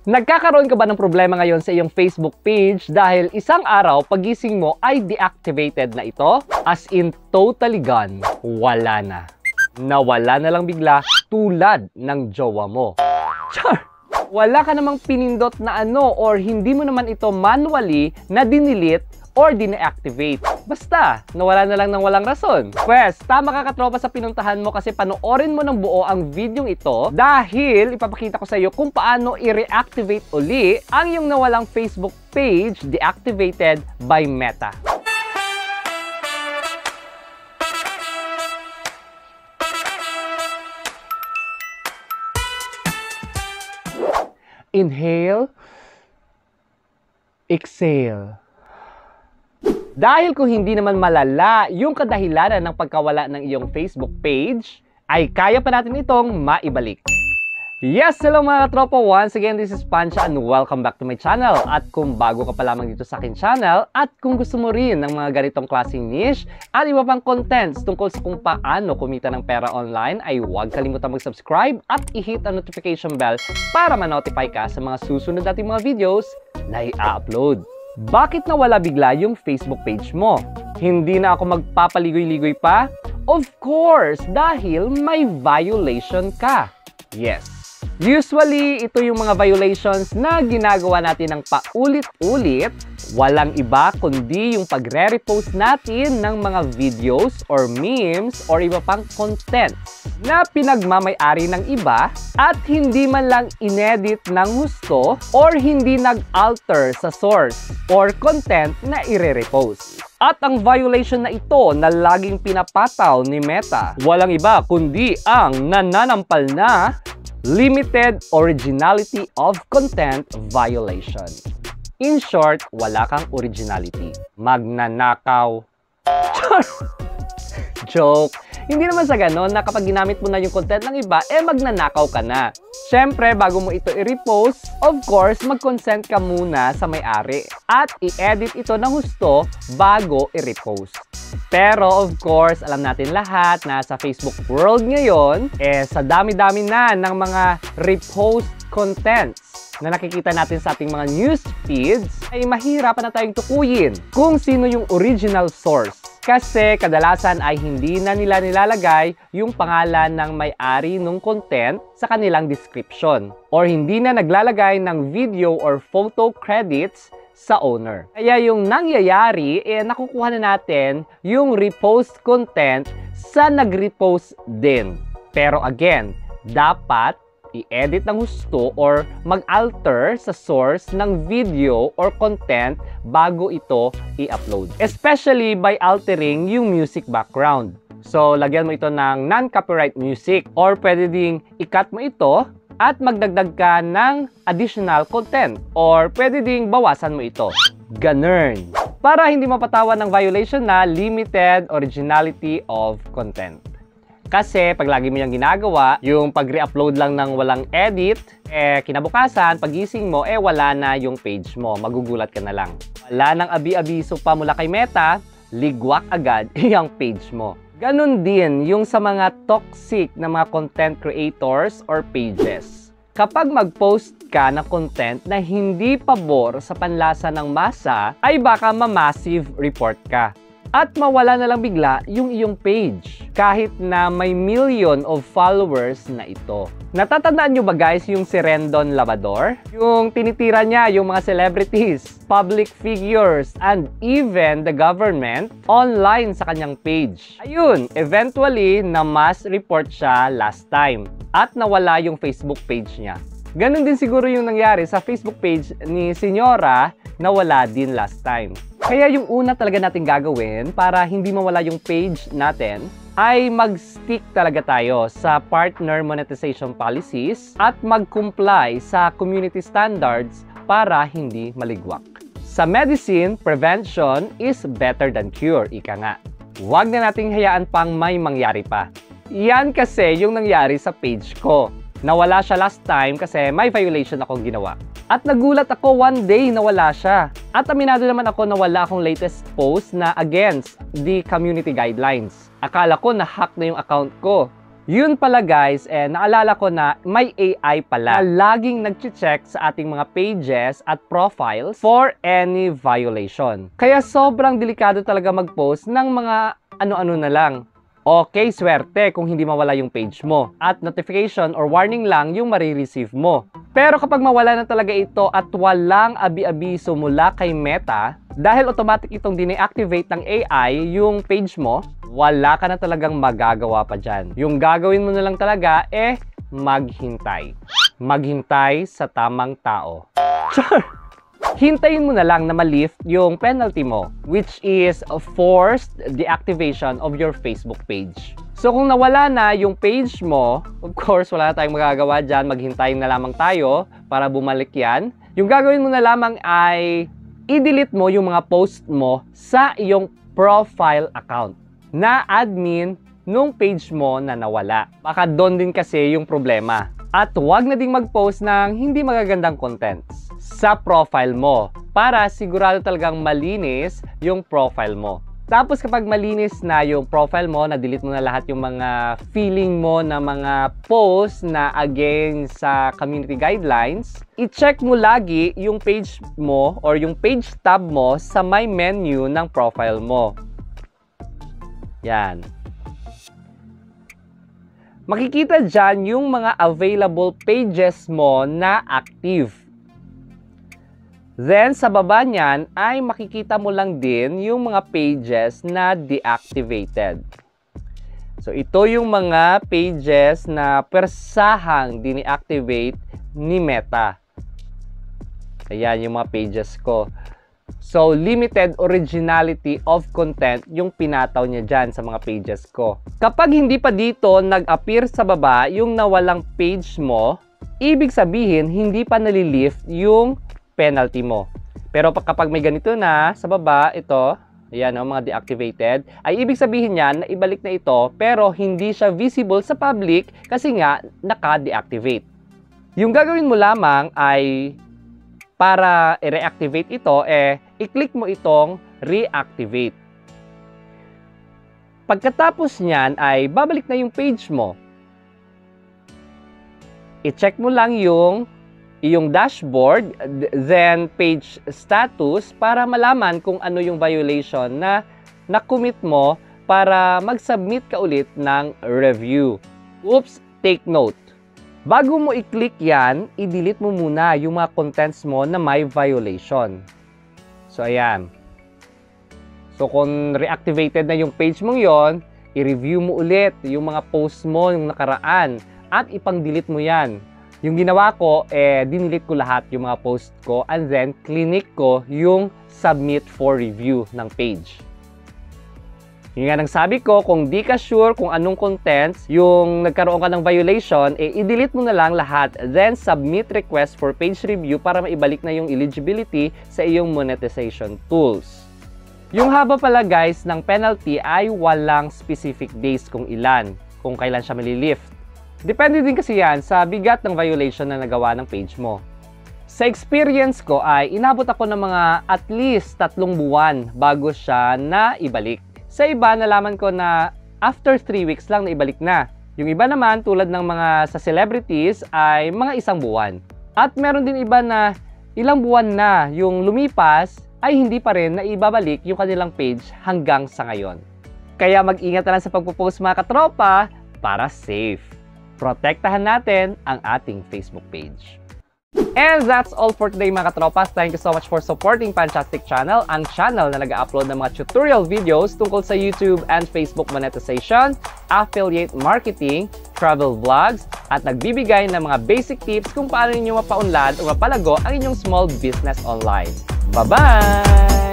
Nagkakaroon ka ba ng problema ngayon sa iyong Facebook page dahil isang araw pagising mo ay deactivated na ito? As in totally gone, wala na. Nawala na lang bigla tulad ng jowa mo. Char! Wala ka namang pinindot na ano or hindi mo naman ito manually na dinilit or dine-activate. Basta, nawala na lang ng walang rason. Pwes, tama ka katropa sa pinuntahan mo kasi panoorin mo ng buo ang videong ito dahil ipapakita ko sa iyo kung paano i-reactivate uli ang iyong nawalang Facebook page deactivated by Meta. Inhale, exhale. Dahil kung hindi naman malala yung kadahilanan ng pagkawala ng iyong Facebook page, ay kaya pa natin itong maibalik. Yes, hello mga katropa! Once again, this is Pancha and welcome back to my channel. At kung bago ka pa lamang dito sa akin channel at kung gusto mo rin ng mga ganitong klaseng niche at iba pang contents tungkol sa kung paano kumita ng pera online, ay huwag kalimutan mag-subscribe at i-hit ang notification bell para ma-notify ka sa mga susunod nating mga videos na i-upload. Bakit nawala bigla yung Facebook page mo? Hindi na ako magpapaligoy-ligoy pa? Of course, dahil may violation ka. Yes. Usually, ito yung mga violations na ginagawa natin ng paulit-ulit. Walang iba kundi yung pagre-repost natin ng mga videos or memes or iba pang content na pinagmamay-ari ng iba at hindi man lang inedit ng husto or hindi nag-alter sa source or content na ire-repost. At ang violation na ito na laging pinapataw ni Meta, walang iba kundi ang nananampal na limited originality of content violation. In short, wala kang originality. Magnanakaw. Joke. Hindi naman sa ganon na kapag ginamit mo na yung content ng iba, magnanakaw ka na. Siyempre, bago mo ito i-repost, of course, mag-consent ka muna sa may-ari at i-edit ito ng husto bago i-repost. Pero of course, alam natin lahat na sa Facebook world ngayon, sa dami-dami na ng mga repost contents na nakikita natin sa ating mga news feeds, ay mahirapan na tayong tukuyin kung sino yung original source. Kasi kadalasan ay hindi na nila nilalagay yung pangalan ng may-ari ng content sa kanilang description. Or hindi na naglalagay ng video or photo credits sa owner. Kaya yung nangyayari, nakukuha na natin yung repost content sa nag-repost din. Pero again, dapat i-edit ng husto or mag-alter sa source ng video or content bago ito i-upload. Especially by altering yung music background. So, lagyan mo ito ng non-copyright music or pwede ding i-cut mo ito at magdagdag ka ng additional content or pwede ding bawasan mo ito. Ganun. Para hindi mapatawan ng violation na limited originality of content. Kasi pag lagi mo yung ginagawa, yung pag-re-upload lang ng walang edit, kinabukasan, pagising mo, wala na yung page mo. Magugulat ka na lang. Wala nang abi-abiso pa mula kay Meta, ligwak agad yung page mo. Ganon din yung sa mga toxic na mga content creators or pages. Kapag mag-post ka ng content na hindi pabor sa panlasa ng masa, ay baka ma-massive report ka. At mawala na lang bigla yung iyong page kahit na may million of followers na ito. Natatandaan nyo ba guys yung si Rendon Lavador? Yung tinitira niya yung mga celebrities, public figures, and even the government online sa kanyang page. Ayun, eventually na-mass report siya last time at nawala yung Facebook page niya. Ganon din siguro yung nangyari sa Facebook page ni Senyora na wala din last time. Kaya yung una talaga natin gagawin para hindi mawala yung page natin ay mag-stick talaga tayo sa partner monetization policies at mag-comply sa community standards para hindi maligwak. Sa medicine, prevention is better than cure, ika nga. Huwag na nating hayaan pang may mangyari pa. Yan kasi yung nangyari sa page ko. Nawala siya last time kasi may violation akong ginawa. At nagulat ako one day na wala siya. At aminado naman ako na wala akong latest post na against the community guidelines. Akala ko na-hack na yung account ko. Yun pala guys, naalala ko na may AI pala na laging nag-check sa ating mga pages at profiles for any violation. Kaya sobrang delikado talaga mag-post ng mga ano-ano na lang. Okay, swerte kung hindi mawala yung page mo at notification or warning lang yung marireceive mo. Pero kapag mawala na talaga ito at walang abi-abiso mula kay Meta, dahil automatic itong dine-activate ng AI yung page mo, wala ka na talagang magagawa pa dyan. Yung gagawin mo na lang talaga, maghintay. Maghintay sa tamang tao. Char! Hintayin mo na lang na ma-lift yung penalty mo, which is forced deactivation of your Facebook page. So kung nawala na yung page mo, of course, wala na tayong magagawa dyan. Maghintay na lamang tayo para bumalik yan. Yung gagawin mo na lamang ay i-delete mo yung mga post mo sa iyong profile account na admin nung page mo na nawala. Baka doon din kasi yung problema. At huwag na ding mag-post ng hindi magagandang contents sa profile mo para sigurado talagang malinis yung profile mo. Tapos kapag malinis na yung profile mo, na-delete mo na lahat yung mga feeling mo na mga posts na against sa community guidelines, i-check mo lagi yung page mo or yung page tab mo sa my menu ng profile mo. Yan. Makikita dyan yung mga available pages mo na active. Then, sa baba niyan ay makikita mo lang din yung mga pages na deactivated. So, ito yung mga pages na persahang dine-activate ni Meta. Ayan yung mga pages ko. So, limited originality of content yung pinataw niya dyan sa mga pages ko. Kapag hindi pa dito nag-appear sa baba yung nawalang page mo, ibig sabihin hindi pa nalilift yung penalty mo. Pero kapag may ganito na sa baba, ito, ayan o, mga deactivated, ay ibig sabihin niyan na ibalik na ito pero hindi siya visible sa public kasi nga naka-deactivate. Yung gagawin mo lamang ay para i-reactivate ito, i-click mo itong reactivate. Pagkatapos niyan ay babalik na yung page mo. I-check mo lang yung iyong dashboard, then page status para malaman kung ano yung violation na na-commit mo para mag-submit ka ulit ng review. Oops, take note. Bago mo i-click yan, i-delete mo muna yung mga contents mo na may violation. So, ayan. So, kung reactivated na yung page mong yon, i-review mo ulit yung mga posts mo yung nakaraan at ipang-delete mo yan. Yung ginawa ko, dinelete ko lahat yung mga post ko and then clinic ko yung submit for review ng page. Yung nga nang sabi ko, kung di ka sure kung anong contents yung nagkaroon ka ng violation, i-delete mo na lang lahat. Then, submit request for page review para maibalik na yung eligibility sa iyong monetization tools. Yung haba pala guys ng penalty ay walang specific days kung ilan, kung kailan siya malilift. Depende din kasi yan sa bigat ng violation na nagawa ng page mo. Sa experience ko ay inabot ako ng mga at least 3 buwan bago siya na ibalik. Sa iba, nalaman ko na after 3 weeks lang na ibalik na. Yung iba naman, tulad ng mga sa celebrities, ay mga 1 buwan. At meron din iba na ilang buwan na yung lumipas, ay hindi pa rin na ibabalik yung kanilang page hanggang sa ngayon. Kaya mag-ingat na lang sa pagpo-post mga katropa para safe. Protektahan natin ang ating Facebook page. And that's all for today mga katropas. Thank you so much for supporting Fantastic Channel, ang channel na nag-upload ng mga tutorial videos tungkol sa YouTube and Facebook monetization, affiliate marketing, travel vlogs, at nagbibigay ng mga basic tips kung paano ninyo mapaunlad o mapalago ang inyong small business online. Bye-bye!